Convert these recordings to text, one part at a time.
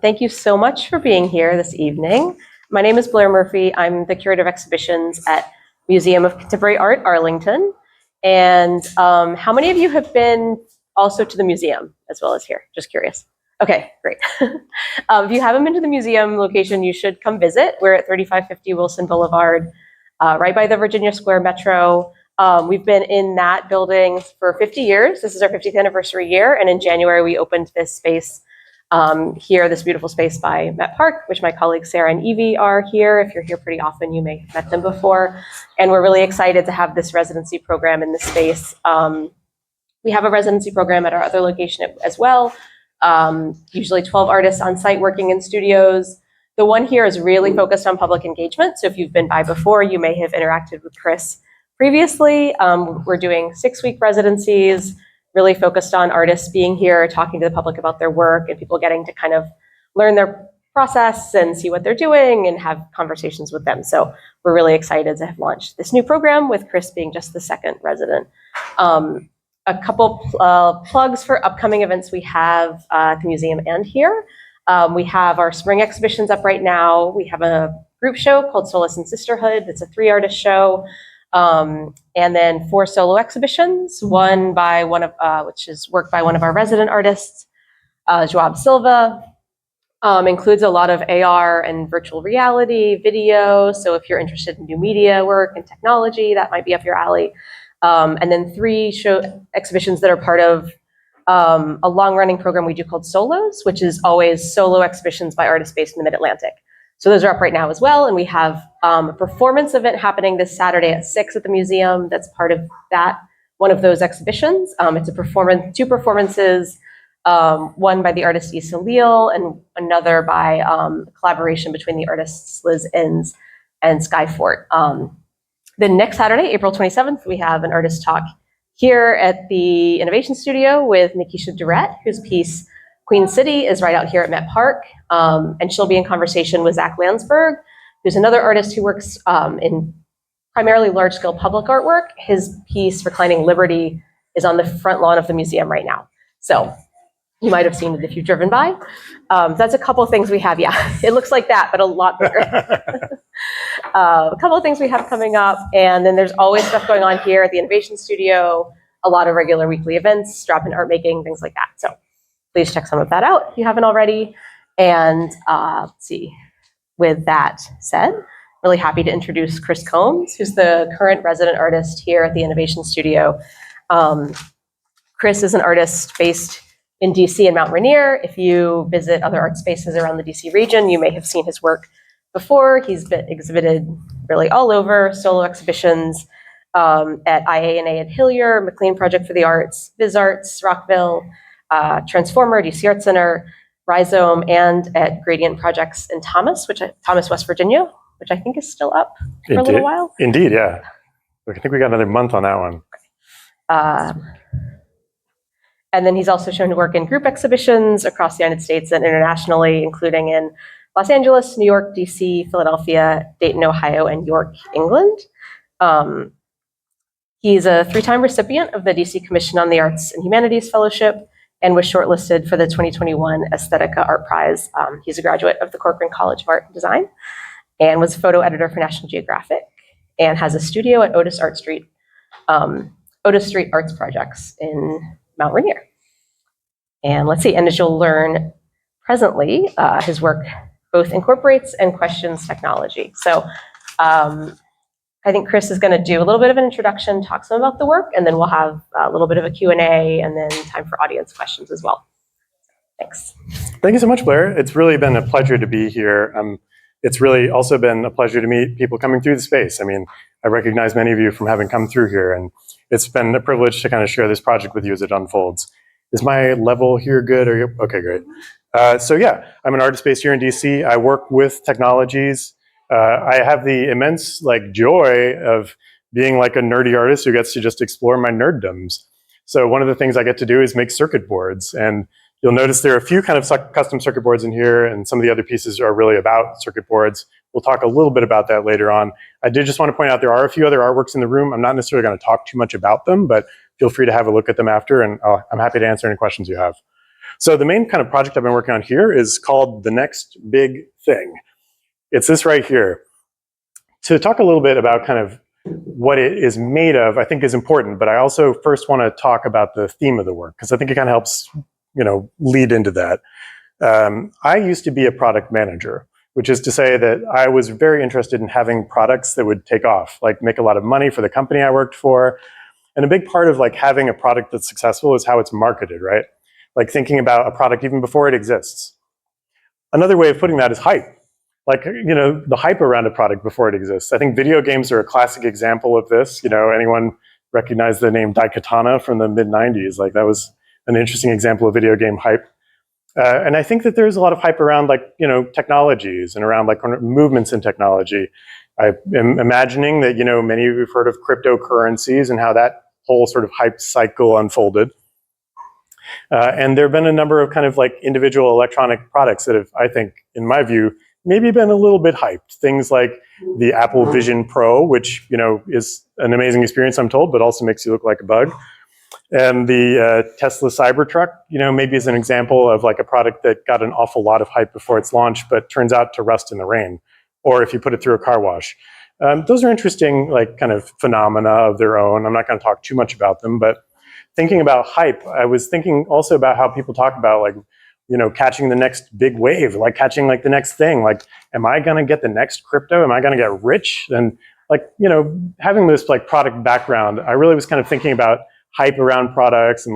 Thank you so much for being here this evening. My name is Blair Murphy. I'm the Curator of Exhibitions at Museum of Contemporary Art, Arlington. And how many of you have been also to the museum as well as here? Just curious. Okay, great. If you haven't been to the museum location, you should come visit. We're at 3550 Wilson Boulevard, right by the Virginia Square Metro. We've been in that building for 50 years. This is our 50th anniversary year. And in January, we opened this space here, this beautiful space by Met Park, which my colleagues Sarah and Evie are here. If you're here pretty often, you may have met them before. And we're really excited to have this residency program in this space. We have a residency program at our other location as well. Usually 12 artists on site working in studios. The one here is really focused on public engagement. So if you've been by before, you may have interacted with Chris previously. We're doing 6-week residencies, really focused on artists being here, talking to the public about their work, and people getting to kind of learn their process and see what they're doing and have conversations with them. So we're really excited to have launched this new program with Chris being just the second resident. A couple plugs for upcoming events we have at the museum and here. We have our spring exhibitions up right now. We have a group show called Solace and Sisterhood. It's a 3-artist show. And then 4 solo exhibitions, one by which is work by one of our resident artists, Joab Silva. Includes a lot of AR and virtual reality, video. So if you're interested in new media work and technology, that might be up your alley. And then 3 show exhibitions that are part of a long-running program we do called Solos, which is always solo exhibitions by artists based in the Mid-Atlantic. So those are up right now as well. And we have a performance event happening this Saturday at 6 at the museum. That's part of that, one of those exhibitions. It's a performance, 2 performances, one by the artist Issa Leal and another by collaboration between the artists Liz Inns and Skyfort. Then next Saturday, April 27th, we have an artist talk here at the Innovation Studio with Nikisha Durrett, whose piece Queen City is right out here at Met Park. And she'll be in conversation with Zach Landsberg, who's another artist who works in primarily large-scale public artwork. His piece, Reclining Liberty, is on the front lawn of the museum right now. So you might have seen it if you've driven by. That's a couple of things we have. Yeah, it looks like that, but a lot bigger. A couple of things we have coming up. And then there's always stuff going on here at the Innovation Studio, a lot of regular weekly events, drop-in art making, things like that. So please check some of that out if you haven't already. And let's see, with that said, really happy to introduce Chris Combs, who's the current resident artist here at the Innovation Studio. Chris is an artist based in DC and Mount Rainier. If you visit other art spaces around the DC region, you may have seen his work before. He's been exhibited really all over, solo exhibitions at IANA at Hillier, McLean Project for the Arts, Viz Arts, Rockville, Transformer, DC Art Center, Rhizome, and at Gradient Projects in Thomas, West Virginia, which I think is still up for a little while. Indeed, yeah. I think we got another month on that one. And then he's also shown to work in group exhibitions across the United States and internationally, including in Los Angeles, New York, DC, Philadelphia, Dayton, Ohio, and York, England. He's a 3-time recipient of the DC Commission on the Arts and Humanities Fellowship and was shortlisted for the 2021 Aesthetica Art Prize. He's a graduate of the Corcoran College of Art and Design and was a photo editor for National Geographic and has a studio at Otis Street Arts Projects in Mount Rainier. And let's see, and as you'll learn presently, his work both incorporates and questions technology. So I think Chris is going to do a little bit of an introduction, talk some about the work, and then we'll have a little bit of a Q&A and then time for audience questions as well. Thanks. Thank you so much, Blair. It's really been a pleasure to be here. It's really also been a pleasure to meet people coming through the space. I mean, I recognize many of you from having come through here, and it's been a privilege to kind of share this project with you as it unfolds. Is my level here good? Okay, great. So yeah, I'm an artist based here in DC. I work with technologies. I have the immense joy of being like a nerdy artist who gets to just explore my nerddoms. So one of the things I get to do is make circuit boards, and you'll notice there are a few kind of custom circuit boards in here, and some of the other pieces are really about circuit boards. We'll talk a little bit about that later on. I did just want to point out there are a few other artworks in the room. I'm not necessarily going to talk too much about them, but feel free to have a look at them after, and I'm happy to answer any questions you have. So the main kind of project I've been working on here is called The Next Big Thing. It's this right here. To talk a little bit about kind of what it is made of, I think is important, but I also first want to talk about the theme of the work, because I think it kind of helps, lead into that. I used to be a product manager, which is to say that I was very interested in having products that would take off, like make a lot of money for the company I worked for. And a big part of like having a product that's successful is how it's marketed, right? Like thinking about a product even before it exists. Another way of putting that is hype. Like, the hype around a product before it exists. I think video games are a classic example of this. Anyone recognize the name Daikatana from the mid-90s? Like that was an interesting example of video game hype. And I think that there's a lot of hype around technologies and around movements in technology. I am imagining that, many of you have heard of cryptocurrencies and how that whole sort of hype cycle unfolded. And there have been a number of kind of individual electronic products that have, I think, in my view, maybe been a little bit hyped. Things like the Apple Vision Pro, which, is an amazing experience, I'm told, but also makes you look like a bug. And the Tesla Cybertruck, maybe is an example of a product that got an awful lot of hype before its launch, but turns out to rust in the rain, or if you put it through a car wash. Those are interesting, kind of phenomena of their own. I'm not going to talk too much about them, but thinking about hype, I was thinking also about how people talk about catching the next big wave, catching the next thing. Am I going to get the next crypto? Am I going to get rich? And having this product background, I really was kind of thinking about hype around products and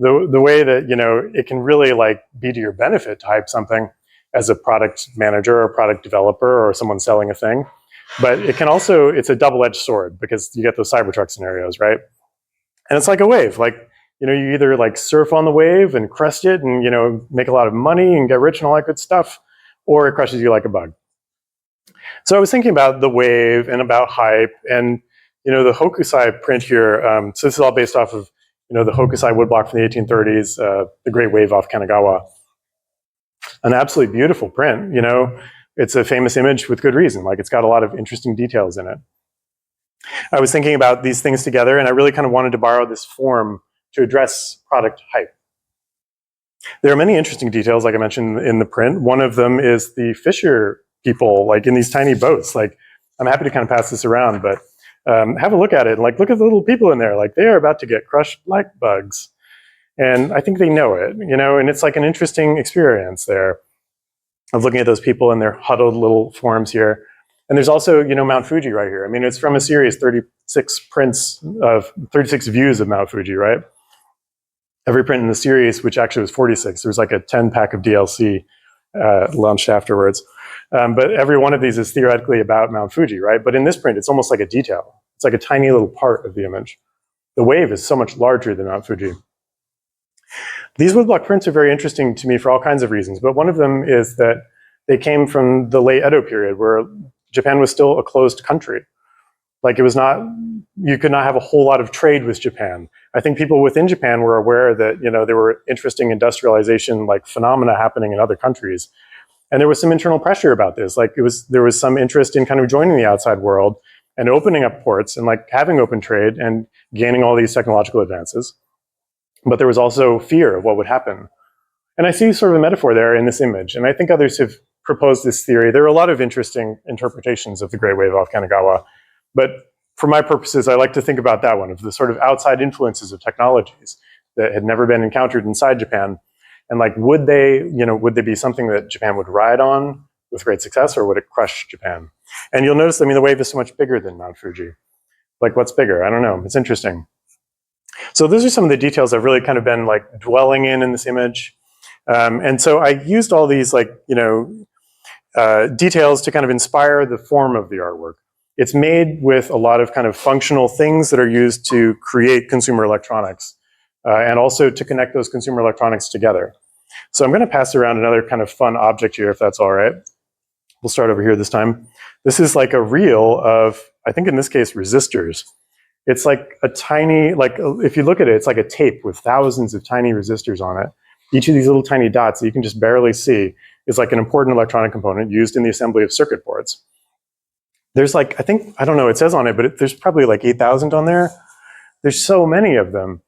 the way that it can really be to your benefit to hype something as a product manager or product developer or someone selling a thing. But it can also, it's a double-edged sword because you get those Cybertruck scenarios, right? And it's like a wave. You either surf on the wave and crest it and make a lot of money and get rich and all that good stuff, or it crushes you like a bug. So I was thinking about the wave and about hype and the Hokusai print here. So this is all based off of the Hokusai woodblock from the 1830s, the Great Wave off Kanagawa. An absolutely beautiful print. It's a famous image with good reason. It's got a lot of interesting details in it. I was thinking about these things together, and I really kind of wanted to borrow this form to address product hype. There are many interesting details, like I mentioned in the print. One of them is the fisher people, in these tiny boats. I'm happy to kind of pass this around, but have a look at it. Look at the little people in there. They are about to get crushed like bugs. And I think they know it, and it's an interesting experience there of looking at those people in their huddled little forms here. And there's also, Mount Fuji right here. I mean, it's from a series, 36 prints of 36 views of Mount Fuji, right? Every print in the series, which actually was 46, there's a 10-pack of DLC launched afterwards. But every one of these is theoretically about Mount Fuji, right? But in this print, it's almost like a detail. It's like a tiny little part of the image. The wave is so much larger than Mount Fuji. These woodblock prints are very interesting to me for all kinds of reasons, but one of them is that they came from the late Edo period, where Japan was still a closed country. It was not, you could not have a whole lot of trade with Japan. I think people within Japan were aware that, there were interesting industrialization phenomena happening in other countries. And there was some internal pressure about this. There was some interest in kind of joining the outside world and opening up ports and having open trade and gaining all these technological advances. But there was also fear of what would happen. And I see sort of a metaphor there in this image. And I think others have proposed this theory. There are a lot of interesting interpretations of the Great Wave off Kanagawa. But for my purposes, I like to think about that one, of the sort of outside influences of technologies that had never been encountered inside Japan. And would they be something that Japan would ride on with great success, or would it crush Japan? And you'll notice, the wave is so much bigger than Mount Fuji. What's bigger? I don't know. It's interesting. So those are some of the details I've really kind of been dwelling in this image. And so I used all these details to kind of inspire the form of the artwork. It's made with a lot of kind of functional things that are used to create consumer electronics and also to connect those consumer electronics together. So I'm going to pass around another kind of fun object here, if that's all right. We'll start over here this time. This is a reel of, I think in this case, resistors. It's a tiny, if you look at it, it's like a tape with thousands of tiny resistors on it. Each of these little tiny dots that you can just barely see is an important electronic component used in the assembly of circuit boards. There's I think, I don't know, it says on it, but there's probably 8,000 on there. There's so many of them.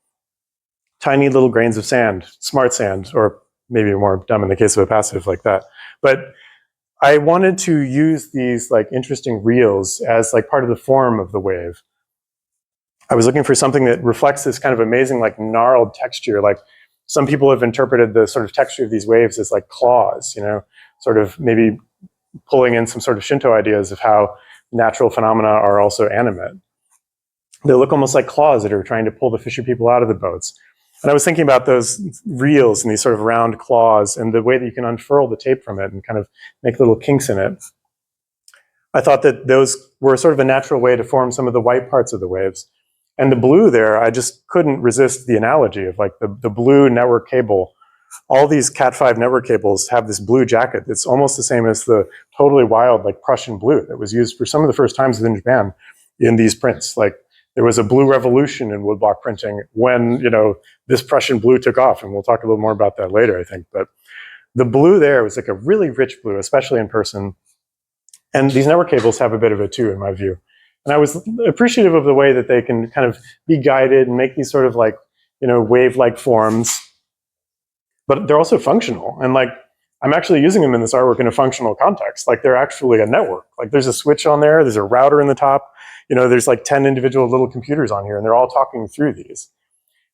tiny little grains of sand, smart sand, or maybe more dumb in the case of a passive like that. But I wanted to use these like interesting reels as like part of the form of the wave. I was looking for something that reflects this kind of amazing like gnarled texture. Like some people have interpreted the sort of texture of these waves as like claws, sort of maybe pulling in some sort of Shinto ideas of how natural phenomena are also animate. They look almost like claws that are trying to pull the fisher people out of the boats. And I was thinking about those reels and these sort of round claws and the way that you can unfurl the tape from it and kind of make little kinks in it. I thought that those were sort of a natural way to form some of the white parts of the waves. And the blue there, I just couldn't resist the analogy of like the blue network cable. All these Cat5 network cables have this blue jacket that's almost the same as the totally wild like Prussian blue that was used for some of the first times within Japan in these prints. Like there was a blue revolution in woodblock printing when, this Prussian blue took off, and we'll talk a little more about that later, I think. But the blue there was like a really rich blue, especially in person. And these network cables have a bit of it too, in my view. And I was appreciative of the way that they can kind of be guided and make these sort of like, wave-like forms. But they're also functional. And like, I'm actually using them in this artwork in a functional context. Like they're actually a network. Like there's a switch on there, there's a router in the top. There's like 10 individual little computers on here, and they're all talking through these.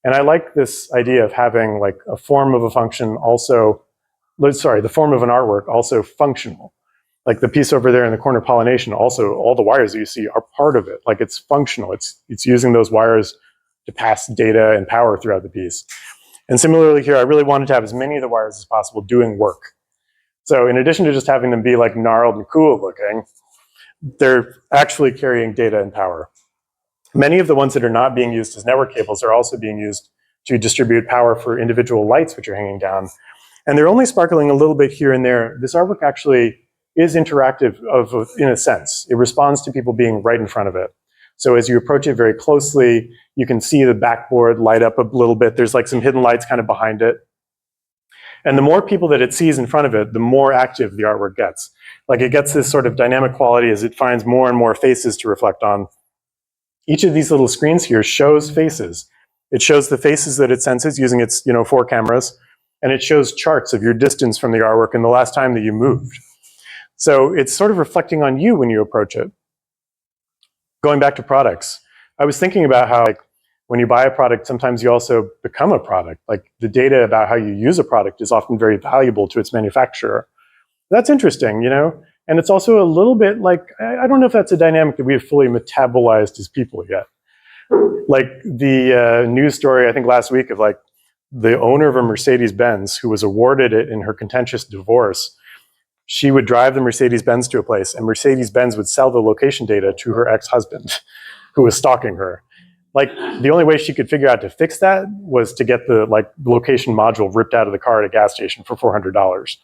And I like this idea of having like a form of a function also, the form of an artwork also functional. Like the piece over there in the corner, pollination, also all the wires that you see are part of it. Like it's functional. It's using those wires to pass data and power throughout the piece. And similarly here, I really wanted to have as many of the wires as possible doing work. So in addition to just having them be like gnarled and cool looking, they're actually carrying data and power. Many of the ones that are not being used as network cables are also being used to distribute power for individual lights which are hanging down. And they're only sparkling a little bit here and there. This artwork actually is interactive in a sense. It responds to people being right in front of it. So as you approach it very closely, you can see the backboard light up a little bit. There's like some hidden lights kind of behind it. And the more people that it sees in front of it, the more active the artwork gets. Like it gets this sort of dynamic quality as it finds more and more faces to reflect on. Each of these little screens here shows faces. It shows the faces that it senses using its 4 cameras, and it shows charts of your distance from the artwork and the last time that you moved. So it's sort of reflecting on you when you approach it. Going back to products, I was thinking about how like when you buy a product, sometimes you also become a product. Like the data about how you use a product is often very valuable to its manufacturer. That's interesting, And it's also a little bit like, I don't know if that's a dynamic that we have fully metabolized as people yet. Like the news story, I think last week of like the owner of a Mercedes-Benz who was awarded it in her contentious divorce. She would drive the Mercedes-Benz to a place, and Mercedes-Benz would sell the location data to her ex-husband who was stalking her. Like the only way she could figure out to fix that was to get the like location module ripped out of the car at a gas station for $400.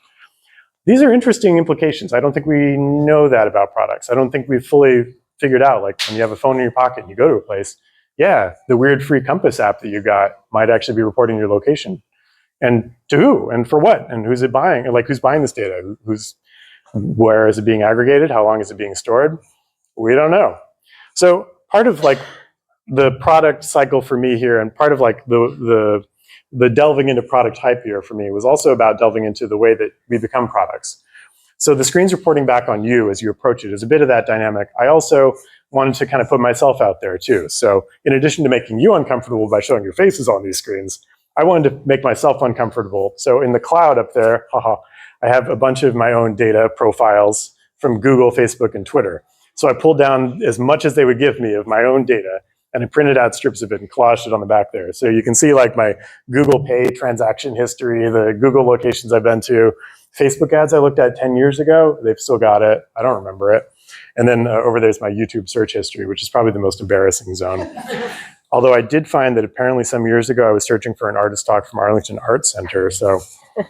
These are interesting implications. I don't think we know that about products. I don't think we've fully figured out, like when you have a phone in your pocket and you go to a place, yeah, the weird free compass app that you got might actually be reporting your location. And to who and for what and who's it buying? Like who's buying this data? Where is it being aggregated? How long is it being stored? We don't know. So part of like the product cycle for me here, and part of like the delving into product hype here for me was also about delving into the way that we become products. So the screen's reporting back on you as you approach it is a bit of that dynamic. I also wanted to kind of put myself out there too. So in addition to making you uncomfortable by showing your faces on these screens, I wanted to make myself uncomfortable. So in the cloud up there, I have a bunch of my own data profiles from Google, Facebook, and Twitter. So I pulled down as much as they would give me of my own data, and I printed out strips of it and collaged it on the back there. So you can see like my Google Pay transaction history, the Google locations I've been to, Facebook ads I looked at 10 years ago, they've still got it. I don't remember it. And then over there's my YouTube search history, which is probably the most embarrassing zone. Although I did find that apparently some years ago I was searching for an artist talk from Arlington Art Center. So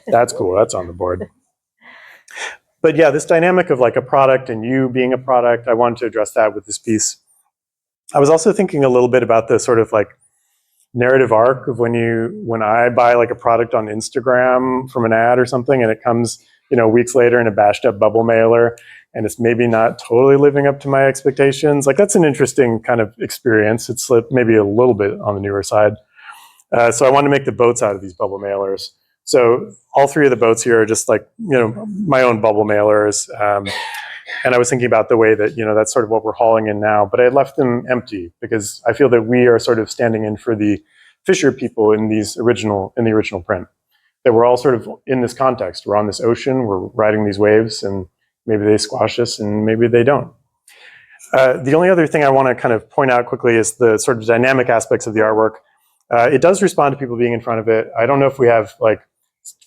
that's cool, that's on the board. But yeah, this dynamic of like a product and you being a product, I wanted to address that with this piece. I was also thinking a little bit about the sort of like narrative arc of when I buy like a product on Instagram from an ad or something, and it comes, weeks later in a bashed up bubble mailer, and it's maybe not totally living up to my expectations. Like that's an interesting kind of experience. It's maybe a little bit on the newer side. So I wanted to make the boats out of these bubble mailers. So all three of the boats here are just like, my own bubble mailers. And I was thinking about the way that, that's sort of what we're hauling in now, but I left them empty because I feel that we are sort of standing in for the fisher people in the original print. That we're all sort of in this context. We're on this ocean, we're riding these waves, and maybe they squash us and maybe they don't. The only other thing I want to kind of point out quickly is the sort of dynamic aspects of the artwork. It does respond to people being in front of it. I don't know if we have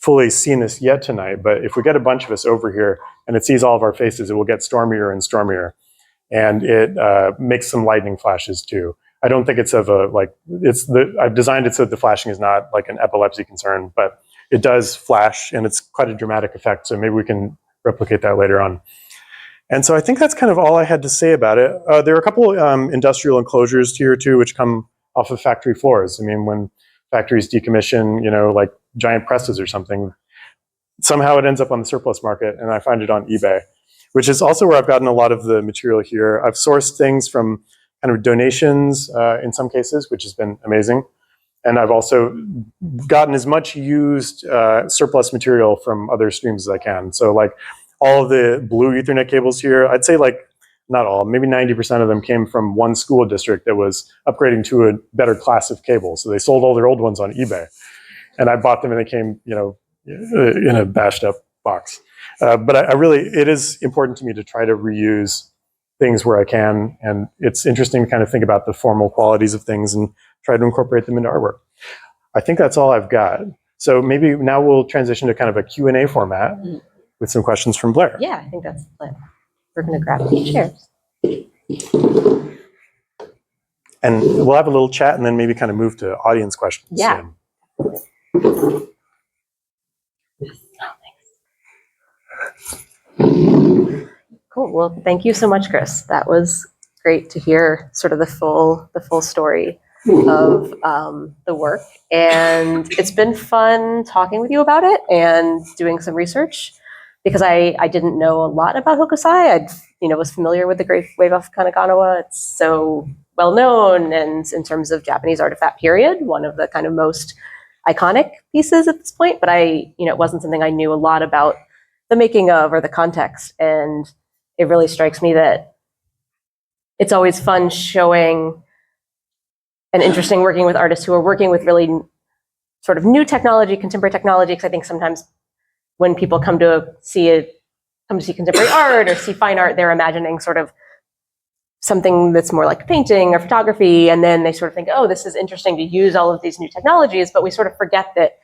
fully seen this yet tonight, but if we get a bunch of us over here and it sees all of our faces, it will get stormier and stormier. And it makes some lightning flashes too. I don't think it's of I've designed it so that the flashing is not like an epilepsy concern, but it does flash and it's quite a dramatic effect. So maybe we can replicate that later on. And so I think that's kind of all I had to say about it. There are a couple industrial enclosures here too, which come off of factory floors. I mean, when factories decommission, like giant presses or something, somehow it ends up on the surplus market, and I find it on eBay, which is also where I've gotten a lot of the material here. I've sourced things from kind of donations in some cases, which has been amazing. And I've also gotten as much used surplus material from other streams as I can. So like all of the blue Ethernet cables here, I'd say not all, maybe 90% of them came from one school district that was upgrading to a better class of cable. So they sold all their old ones on eBay. And I bought them and they came, in a bashed up box. But it is important to me to try to reuse things where I can. And it's interesting to kind of think about the formal qualities of things and try to incorporate them into artwork. I think that's all I've got. So maybe now we'll transition to kind of a Q&A format with some questions from Blair. Yeah, I think that's the plan. We're going to grab a few chairs. And we'll have a little chat and then maybe kind of move to audience questions. Yeah. Cool. Well, thank you so much, Chris. That was great to hear sort of the full story of the work. And it's been fun talking with you about it and doing some research because I didn't know a lot about Hokusai. I was familiar with the Great Wave off Kanagawa. It's so well known, and in terms of Japanese artifact period, one of the kind of most iconic pieces at this point. But it wasn't something I knew a lot about the making of or the context. And it really strikes me that it's always fun showing and interesting working with artists who are working with really sort of new technology, contemporary technology, because I think sometimes when people come to see contemporary art or see fine art, they're imagining sort of something that's more like painting or photography, and then they sort of think, oh, this is interesting to use all of these new technologies, but we sort of forget that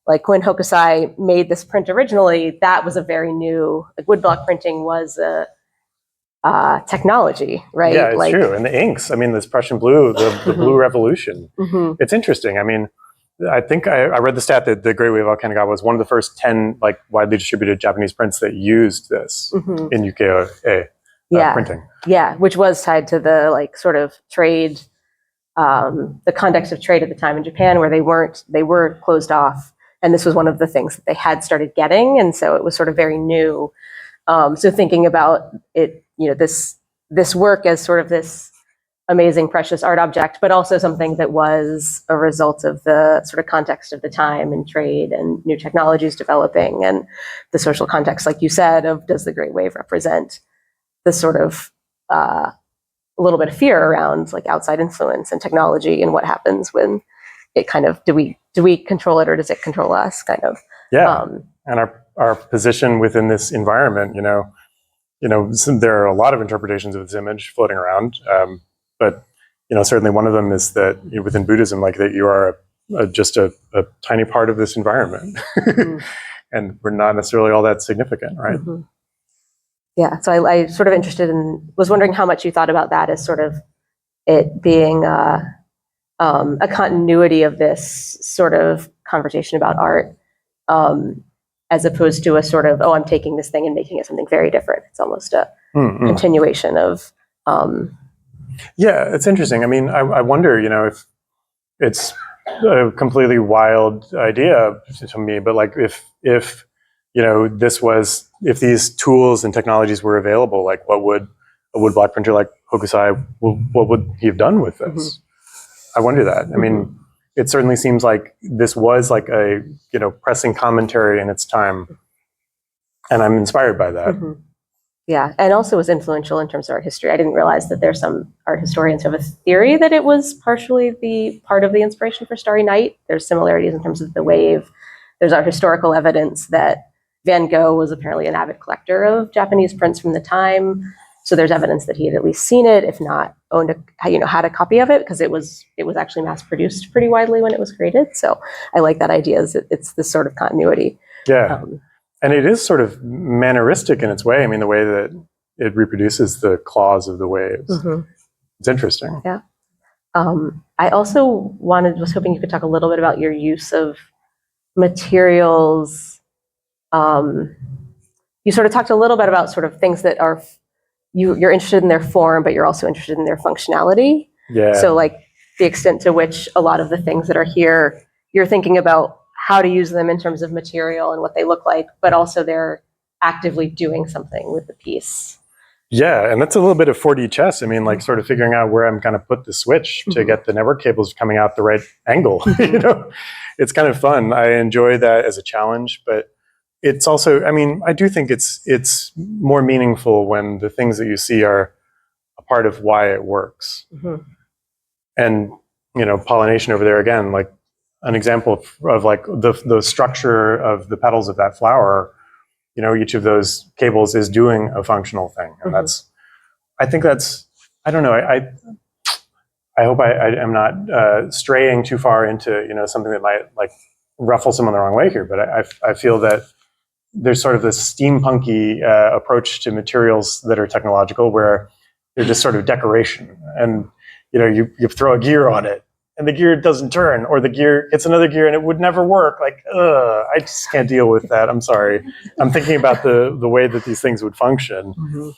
like when Hokusai made this print originally, that was a very new, like woodblock printing was a technology, right? Yeah, it's true. And the inks, I mean, this Prussian blue, the blue revolution. It's interesting. I mean, I think I read the stat that the Great Wave of Kanagawa was one of the first 10 widely distributed Japanese prints that used this in ukiyo-e printing. Yeah, which was tied to the sort of trade, the context of trade at the time in Japan, where they were closed off. And this was one of the things that they had started getting. And so it was sort of very new. So thinking about it, this work as sort of this amazing, precious art object, but also something that was a result of the sort of context of the time and trade and new technologies developing and the social context, like you said, of does the Great Wave represent the sort of a little bit of fear around outside influence and technology and what happens when it kind of, do we control it or does it control us kind of? Yeah, and our position within this environment, there are a lot of interpretations of this image floating around. But certainly one of them is that within Buddhism, that you are just a tiny part of this environment, and we're not necessarily all that significant, right? Yeah. So I sort of was wondering how much you thought about that as sort of it being a continuity of this sort of conversation about art, as opposed to a sort of, I'm taking this thing and making it something very different. It's almost a continuation of. Yeah, it's interesting. I mean, I wonder, if it's a completely wild idea to me, but if if these tools and technologies were available, what would a woodblock printer like Hokusai, what would he have done with this? I wonder that. I mean, it certainly seems like this was like a, pressing commentary in its time. And I'm inspired by that. Mm-hmm. Yeah, and also was influential in terms of art history. I didn't realize that there's some art historians who have a theory that it was partially the part of the inspiration for Starry Night. There's similarities in terms of the wave. There's art historical evidence that Van Gogh was apparently an avid collector of Japanese prints from the time. So there's evidence that he had at least seen it, if not owned had a copy of it, because it was actually mass produced pretty widely when it was created. So I like that idea. It's this sort of continuity. Yeah. And it is sort of manneristic in its way. I mean, the way that it reproduces the claws of the waves. Mm-hmm. It's interesting. Yeah. I also was hoping you could talk a little bit about your use of materials. You sort of talked a little bit about sort of things that are, you're interested in their form, but you're also interested in their functionality. Yeah. So like the extent to which a lot of the things that are here, you're thinking about how to use them in terms of material and what they look like, but also they're actively doing something with the piece. Yeah, and that's a little bit of 4D chess. I mean, like sort of figuring out where I'm going to put the switch to get the network cables coming out the right angle. It's kind of fun. I enjoy that as a challenge, but it's also, I mean, I do think it's more meaningful when the things that you see are a part of why it works. Mm-hmm. And, pollination over there again, like, an example of like the structure of the petals of that flower, each of those cables is doing a functional thing. And I think that's, I don't know, I hope I am not straying too far into, something that might like ruffle someone the wrong way here, but I feel that there's sort of this steampunky approach to materials that are technological where they're just sort of decoration. And, you throw a gear on it, and the gear doesn't turn, or the gear hits another gear and it would never work. Like, I just can't deal with that. I'm sorry. I'm thinking about the way that these things would function. Mm-hmm.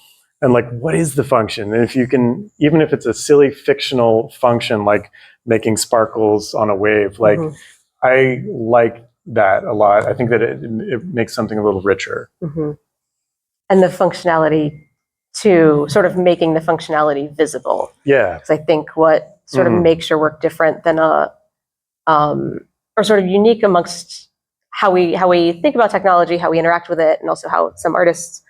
And like, what is the function? And if you can, even if it's a silly fictional function, like making sparkles on a wave, like I like that a lot. I think that it makes something a little richer. Mm-hmm. And the functionality to sort of making the functionality visible. Yeah. Because I think what sort of makes your work different than or sort of unique amongst how we think about technology, how we interact with it, and also how some artists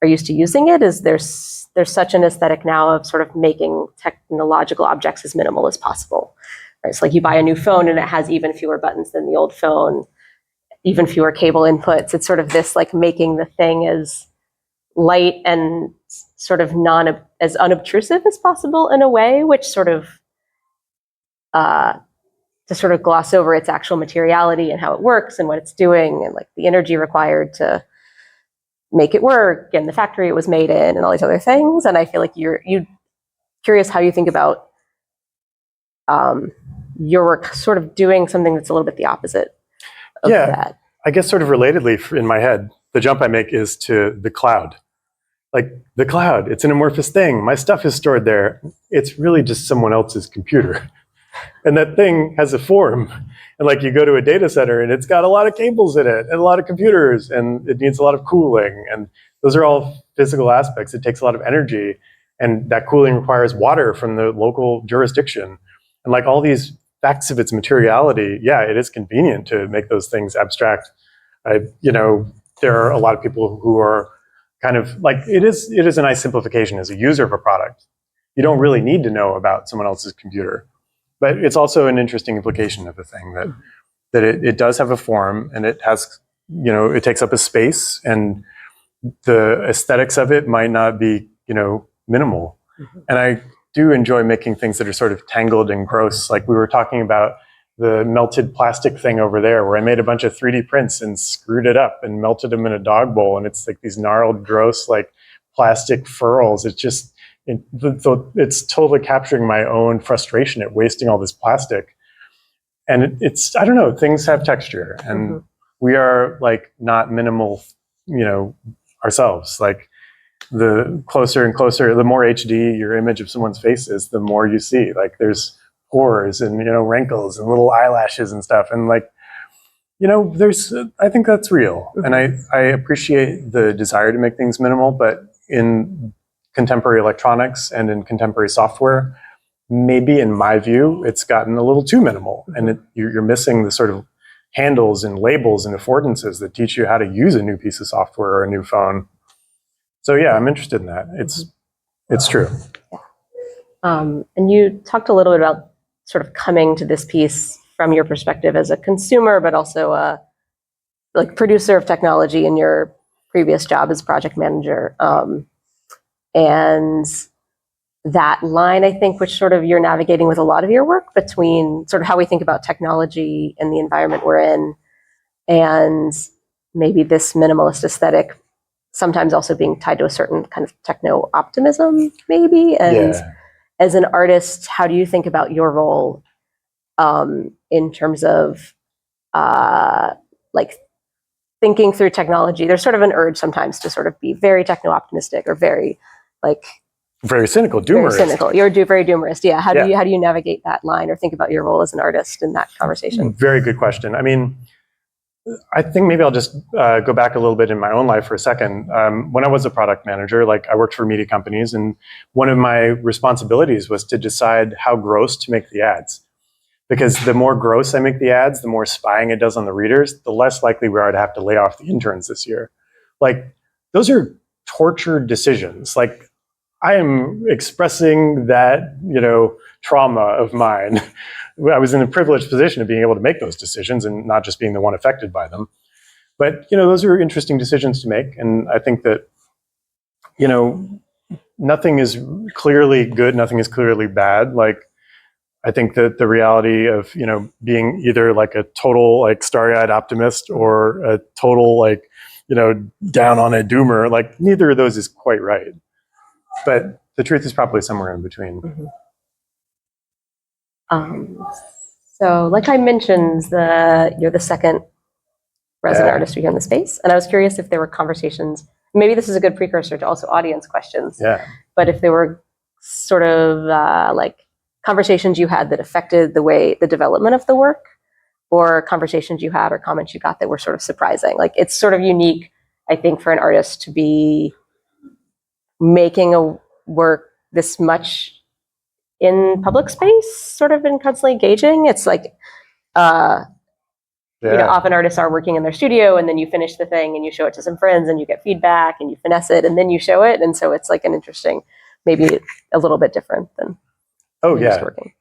are used to using it, is there's such an aesthetic now of sort of making technological objects as minimal as possible. Right? So like you buy a new phone and it has even fewer buttons than the old phone, even fewer cable inputs. It's sort of this like making the thing as light and sort of as unobtrusive as possible in a way, which sort of to sort of gloss over its actual materiality and how it works and what it's doing and like the energy required to make it work and the factory it was made in and all these other things. And I feel like you're curious how you think about your work sort of doing something that's a little bit the opposite of that. I guess sort of relatedly in my head, the jump I make is to the cloud. Like the cloud, it's an amorphous thing. My stuff is stored there. It's really just someone else's computer. And that thing has a form. And like you go to a data center and it's got a lot of cables in it and a lot of computers and it needs a lot of cooling. And those are all physical aspects. It takes a lot of energy. And that cooling requires water from the local jurisdiction. And like all these facts of its materiality, it is convenient to make those things abstract. There are a lot of people who are kind of like, it is a nice simplification as a user of a product. You don't really need to know about someone else's computer. But it's also an interesting implication of the thing that it does have a form and it has, it takes up a space and the aesthetics of it might not be, minimal. Mm-hmm. And I do enjoy making things that are sort of tangled and gross. Like we were talking about the melted plastic thing over there where I made a bunch of 3D prints and screwed it up and melted them in a dog bowl. And it's like these gnarled, gross, like plastic furls. It's just, it's totally capturing my own frustration at wasting all this plastic. And it's, I don't know, things have texture and we are like not minimal, ourselves. Like the closer and closer, the more HD your image of someone's face is, the more you see. Like there's pores and, wrinkles and little eyelashes and stuff. And like, I think that's real. And I appreciate the desire to make things minimal, but in contemporary electronics and in contemporary software, maybe in my view, it's gotten a little too minimal, and you're missing the sort of handles and labels and affordances that teach you how to use a new piece of software or a new phone. So yeah, I'm interested in that. It's true. And you talked a little bit about sort of coming to this piece from your perspective as a consumer, but also a like producer of technology in your previous job as project manager. And that line, I think, which sort of you're navigating with a lot of your work between sort of how we think about technology and the environment we're in, and maybe this minimalist aesthetic sometimes also being tied to a certain kind of techno optimism, maybe. And as an artist, how do you think about your role in terms of like thinking through technology? There's sort of an urge sometimes to sort of be very techno optimistic or very like very cynical, doomerist. Very cynical. You're very doomerist. Yeah. How do you navigate that line or think about your role as an artist in that conversation? Very good question. I mean, I think maybe I'll just go back a little bit in my own life for a second. When I was a product manager, like I worked for media companies, and one of my responsibilities was to decide how gross to make the ads. Because the more gross I make the ads, the more spying it does on the readers, the less likely we are to have to lay off the interns this year. Like, those are tortured decisions. Like, I am expressing that, trauma of mine. I was in a privileged position of being able to make those decisions and not just being the one affected by them. But, those are interesting decisions to make. And I think that, nothing is clearly good, nothing is clearly bad. Like, I think that the reality of, being either like a total like starry-eyed optimist or a total like, down on a doomer, like neither of those is quite right. But the truth is probably somewhere in between. So like I mentioned, you're the second resident artist here in the space. And I was curious if there were conversations, maybe this is a good precursor to also audience questions. Yeah. But if there were sort of like conversations you had that affected the development of the work, or conversations you had or comments you got that were sort of surprising. Like it's sort of unique, I think, for an artist to be making a work this much in public space, sort of and constantly engaging. It's like, often artists are working in their studio and then you finish the thing and you show it to some friends and you get feedback and you finesse it and then you show it. And so it's like an interesting, maybe a little bit different than working.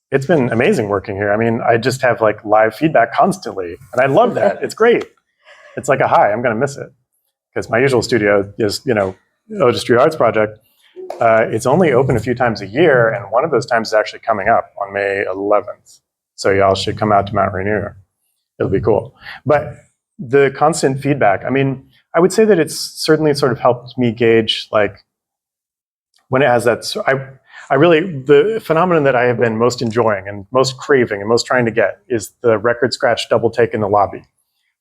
It's been amazing working here. I mean, I just have like live feedback constantly and I love that. It's great. It's like a high. I'm going to miss it because my usual studio is, Otis Street Arts Project. It's only open a few times a year, and one of those times is actually coming up on May 11th. So y'all should come out to Mount Rainier. It'll be cool. But the constant feedback, I mean, I would say that it's certainly sort of helped me gauge, like, when it has that, the phenomenon that I have been most enjoying and most craving and most trying to get is the record scratch double take in the lobby.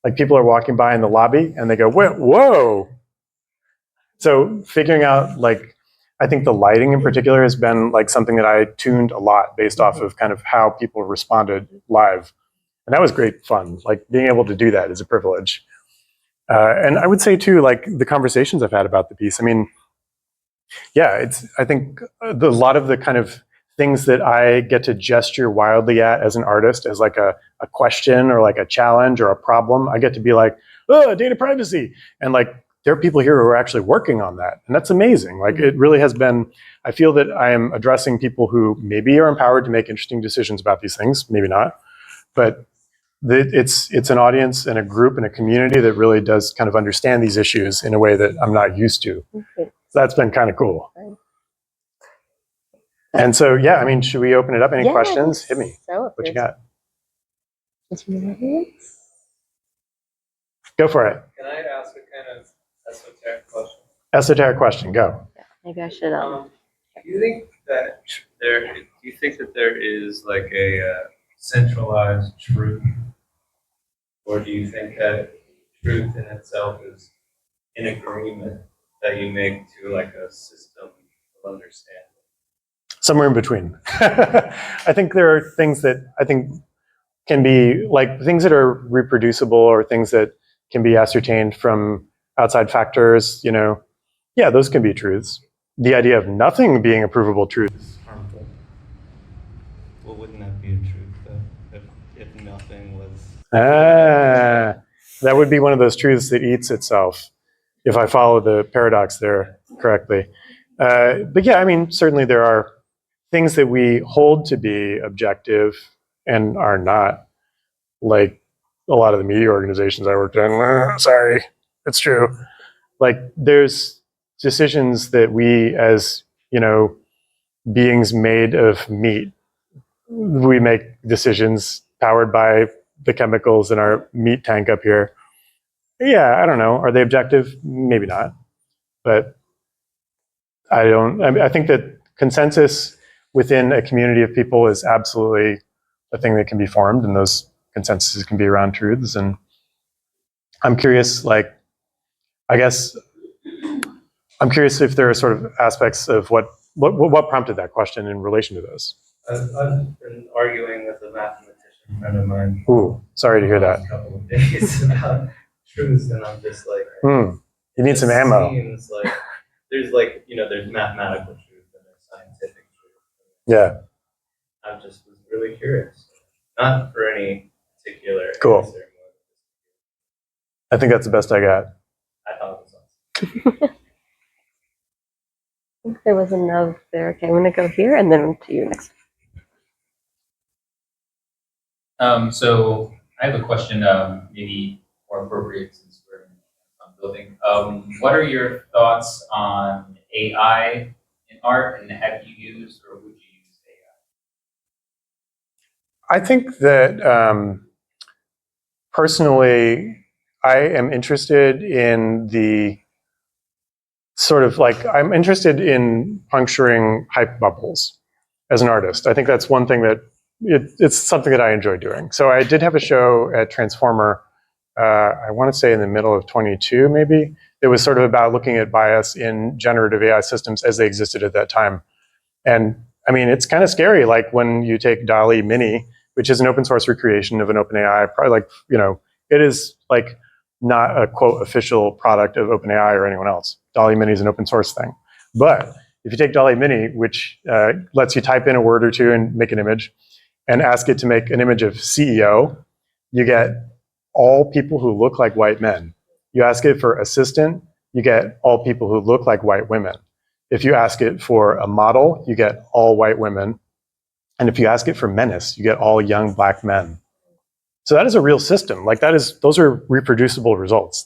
Like people are walking by in the lobby and they go, whoa. So figuring out, like, I think the lighting in particular has been like something that I tuned a lot based off of kind of how people responded live. And that was great fun. Like being able to do that is a privilege. And I would say too, like the conversations I've had about the piece, I mean, I think a lot of the kind of things that I get to gesture wildly at as an artist as like a question or like a challenge or a problem, I get to be like, oh, data privacy. And like, there are people here who are actually working on that. And that's amazing. Like it really has been, I feel that I am addressing people who maybe are empowered to make interesting decisions about these things, maybe not. But it's an audience and a group and a community that really does kind of understand these issues in a way that I'm not used to. Okay. So that's been kind of cool. Right. And so, I mean, should we open it up? Any questions? Hit me. So what you got? Go for it. Can I ask a kind of esoteric question? Esoteric question, go. Yeah, maybe I should. Do you think that there is like a centralized truth, or do you think that truth in itself is an agreement that you make to like a system of understanding? Somewhere in between. I think there are things that I think can be like things that are reproducible or things that can be ascertained from outside factors, those can be truths. The idea of nothing being a provable truth is harmful. That would be one of those truths that eats itself, if I follow the paradox there correctly. But yeah, I mean, certainly there are things that we hold to be objective and are not, like a lot of the media organizations I worked in. Sorry, it's true. Like there's decisions that we as, beings made of meat, we make decisions powered by the chemicals in our meat tank up here. Yeah, I don't know. Are they objective? Maybe not. But I think that consensus within a community of people is absolutely a thing that can be formed, and those consensuses can be around truths. And I'm curious, I guess, I'm curious if there are sort of aspects of what prompted that question in relation to those. I've been arguing with a mathematician friend of mine. Ooh, sorry to hear that. A couple of days about truths, and I'm just like, you need some ammo. Seems like there's there's mathematical truth and there's scientific truth. Yeah. I just was really curious, not for any particular Cool. answer. I think that's the best I got. I thought it was awesome. I think there was another there. Okay, I'm going to go here and then to you next. So I have a question, maybe more appropriate since we're in building. What are your thoughts on AI in art, and have you used or would you use AI? I think that personally, I am interested in the sort of I'm interested in puncturing hype bubbles as an artist. I think that's one thing that it's something that I enjoy doing. So I did have a show at Transformer, I want to say in the middle of 22 maybe. It was sort of about looking at bias in generative AI systems as they existed at that time. And I mean, it's kind of scary, like when you take DALL-E Mini, which is an open source recreation of an OpenAI, probably it is not a quote official product of OpenAI or anyone else. DALL-E Mini is an open source thing. But if you take DALL-E Mini, which lets you type in a word or two and make an image, and ask it to make an image of CEO, you get all people who look like white men. You ask it for assistant, you get all people who look like white women. If you ask it for a model, you get all white women. And if you ask it for menace, you get all young black men. So that is a real system. Those are reproducible results.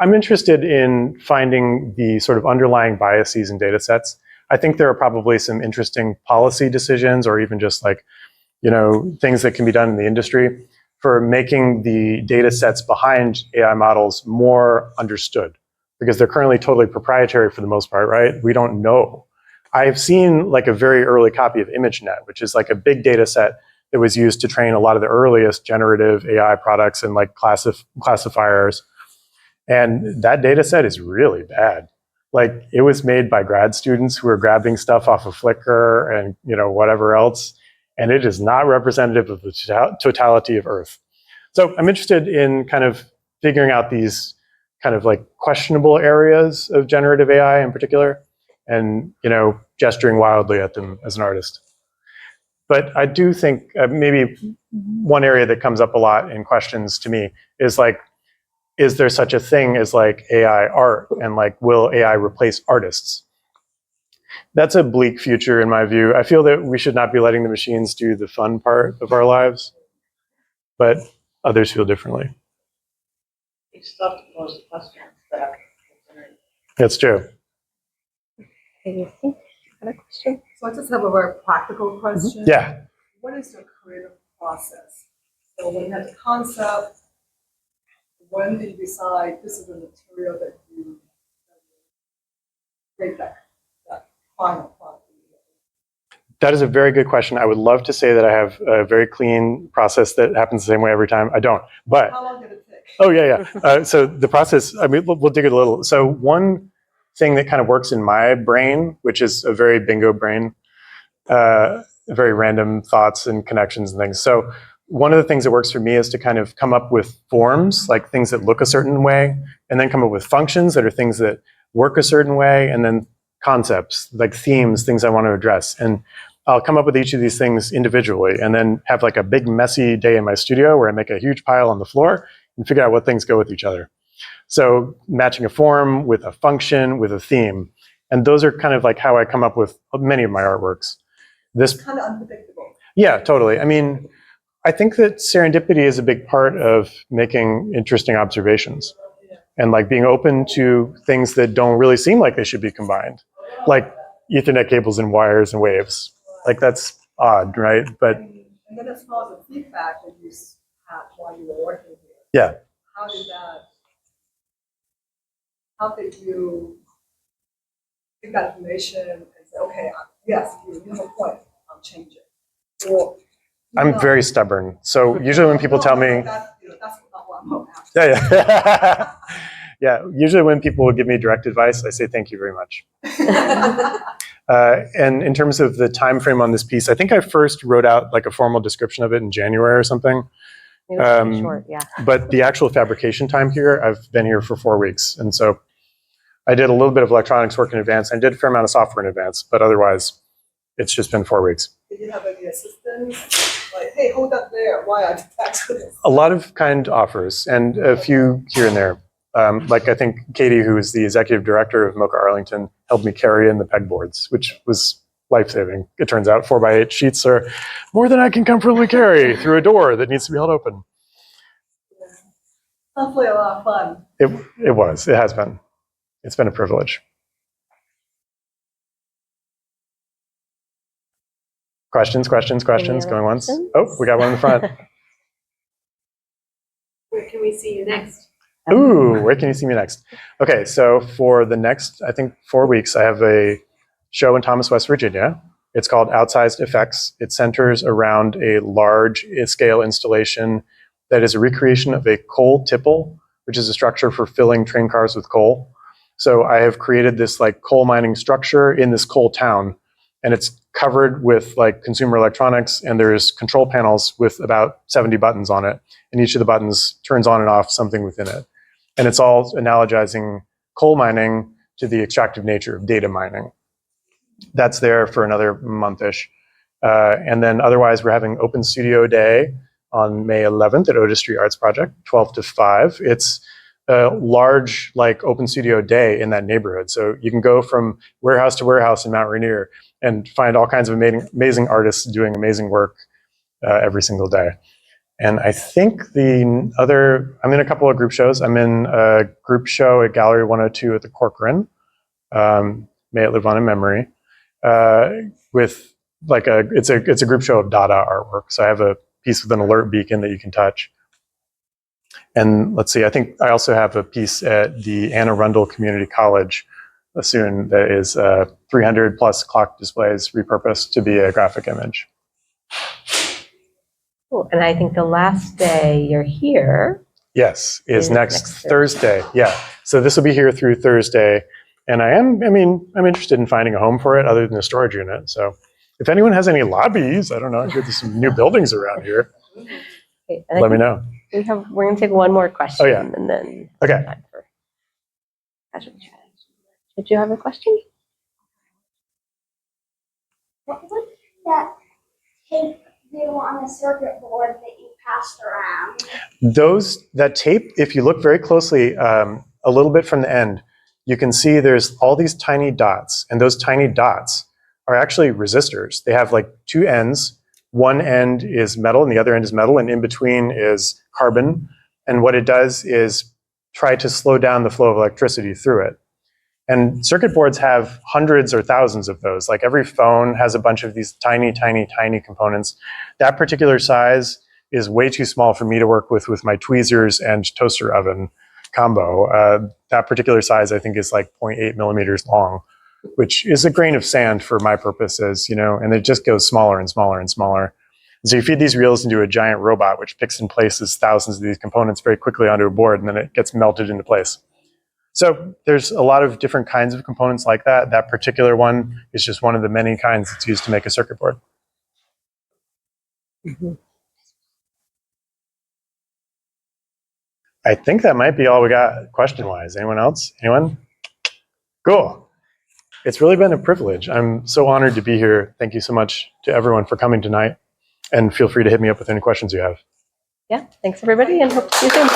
I'm interested in finding the sort of underlying biases in data sets. I think there are probably some interesting policy decisions or even just things that can be done in the industry for making the data sets behind AI models more understood, because they're currently totally proprietary for the most part, right? We don't know. I've seen a very early copy of ImageNet, which is a big data set that was used to train a lot of the earliest generative AI products and classifiers. And that data set is really bad. It was made by grad students who were grabbing stuff off of Flickr and whatever else, and it is not representative of the totality of Earth. So I'm interested in kind of figuring out these kind of questionable areas of generative AI in particular, and gesturing wildly at them as an artist. But I do think maybe one area that comes up a lot in questions to me is there such a thing as AI art, and will AI replace artists? That's a bleak future in my view. I feel that we should not be letting the machines do the fun part of our lives, but others feel differently. You still have to pose the questions that That's true. Okay, I think I got a question. So I just have a very practical question. Yeah. What is your creative process? So when you have the concept, when do you decide this is the material that you create that final product? That is a very good question. I would love to say that I have a very clean process that happens the same way every time. I don't. But How long did it take? oh yeah. So the process, I mean, we'll dig it a little. So one thing that kind of works in my brain, which is a very bingo brain, very random thoughts and connections and things. So one of the things that works for me is to kind of come up with forms, like things that look a certain way, and then come up with functions that are things that work a certain way, and then concepts, like themes, things I want to address. And I'll come up with each of these things individually and then have like a big messy day in my studio where I make a huge pile on the floor and figure out what things go with each other. So matching a form with a function with a theme. And those are kind of like how I come up with many of my artworks. It's kind of unpredictable. Yeah, totally. I mean, I think that serendipity is a big part of making interesting observations and like being open to things that don't really seem like they should be combined, like Ethernet cables and wires and waves. Like that's odd, right? But And then as far as the feedback that you had while you were working here, yeah, how did you take that information and say, okay, yes, you have a point, I'll change it? Or I'm very stubborn. So usually when people tell me, that's not what I'm asking. yeah, yeah, usually when people would give me direct advice, I say thank you very much. And in terms of the time frame on this piece, I think I first wrote out like a formal description of it in January or something. It was pretty short, yeah. But the actual fabrication time here, I've been here for 4 weeks. And so I did a little bit of electronics work in advance. I did a fair amount of software in advance, but otherwise it's just been 4 weeks. Did you have any assistance? Like, hey, hold up there, why are you texting this? A lot of kind offers and a few here and there. Like I think Katie, who is the executive director of MoCA Arlington, helped me carry in the pegboards, which was life-saving. It turns out 4x8 sheets are more than I can comfortably carry through a door that needs to be held open. Hopefully a lot of fun. It was, it has been. It's been a privilege. Questions other going once. questions? Oh, we got one in the front. Where can we see you next? Ooh, where can you see me next? Okay, so for the next, I think 4 weeks, I have a show in Thomas, West Virginia. It's called Outsized Effects. It centers around a large scale installation that is a recreation of a coal tipple, which is a structure for filling train cars with coal. So I have created this like coal mining structure in this coal town, and it's covered with like consumer electronics, and there's control panels with about 70 buttons on it, and each of the buttons turns on and off something within it. And it's all analogizing coal mining to the extractive nature of data mining. That's there for another month-ish. And then otherwise, we're having Open Studio Day on May 11th at Otis Street Arts Project, 12 to 5. It's a large like Open Studio Day in that neighborhood. So you can go from warehouse to warehouse in Mount Rainier and find all kinds of amazing artists doing amazing work every single day. And I think I'm in a couple of group shows. I'm in a group show at Gallery 102 at the Corcoran, may it live on in memory, with like it's a group show of Dada artwork. So I have a piece with an alert beacon that you can touch. And let's see, I think I also have a piece at the Anne Arundel Community College soon that is 300 plus clock displays repurposed to be a graphic image. Cool. And I think the last day you're here. Yes, is next next Thursday. Yeah, so this will be here through Thursday. And I'm interested in finding a home for it other than a storage unit. So if anyone has any lobbies, I don't know, I hear there's some new buildings around here, Okay, let me know. We're going to take one more question. Oh, yeah. And then Okay. time for casual chat. Did you have a question? What would that tape do on a circuit board that you passed around? That tape, if you look very closely, a little bit from the end, you can see there's all these tiny dots, and those tiny dots are actually resistors. They have like two ends. One end is metal and the other end is metal, and in between is carbon. And what it does is try to slow down the flow of electricity through it. And circuit boards have hundreds or thousands of those. Like every phone has a bunch of these tiny, tiny, tiny components. That particular size is way too small for me to work with my tweezers and toaster oven combo. That particular size, I think, is like 0.8 millimeters long, which is a grain of sand for my purposes, and it just goes smaller and smaller and smaller. And so you feed these reels into a giant robot, which picks and places thousands of these components very quickly onto a board, and then it gets melted into place. So there's a lot of different kinds of components like that. That particular one is just one of the many kinds that's used to make a circuit board. Mm-hmm. I think that might be all we got question-wise. Anyone else? Anyone? Cool. It's really been a privilege. I'm so honored to be here. Thank you so much to everyone for coming tonight. And feel free to hit me up with any questions you have. Yeah, thanks everybody, and hope to see you soon.